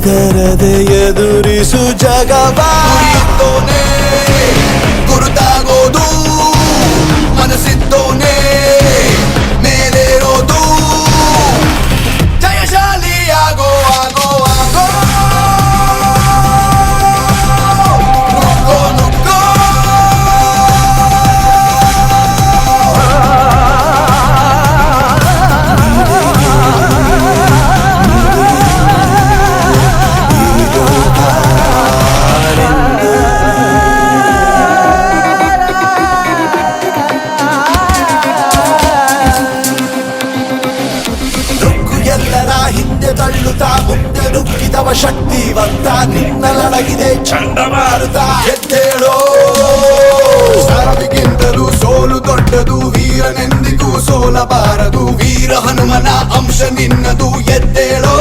ಹೆದರದೆ ಎದುರಿಸು ಜಗವಾ ಗುರುತಾಗೋದು ಮನಸ್ಸಿದ್ದೋನೆ ಮೇಲೇರೋದು ಜಯಶಾಲಿ ಆಗೋ ಆಗೋ ಆಗೋ ನುಗ್ಗೋ ನುಗ್ಗೋ ಎಲ್ಲರ ಹಿಂದೆ ತಳ್ಳುತ್ತಾ ಮುಂದೆ ನುಗ್ಗಿದವ ಶಕ್ತಿವಂತ ನಿನ್ನಲಡಗಿದೆ ಚಂಡಮಾರುತ ಎದ್ದೇಳೋ ಸಾವಿಗಿಂತಲೂ ಸೋಲು ದೊಡ್ಡದು ವೀರನೆಂದಿಗೂ ಸೋಲಬಾರದು ವೀರ ಹನುಮನ ಅಂಶ ನಿನ್ನದು ಎದ್ದೇಳೋ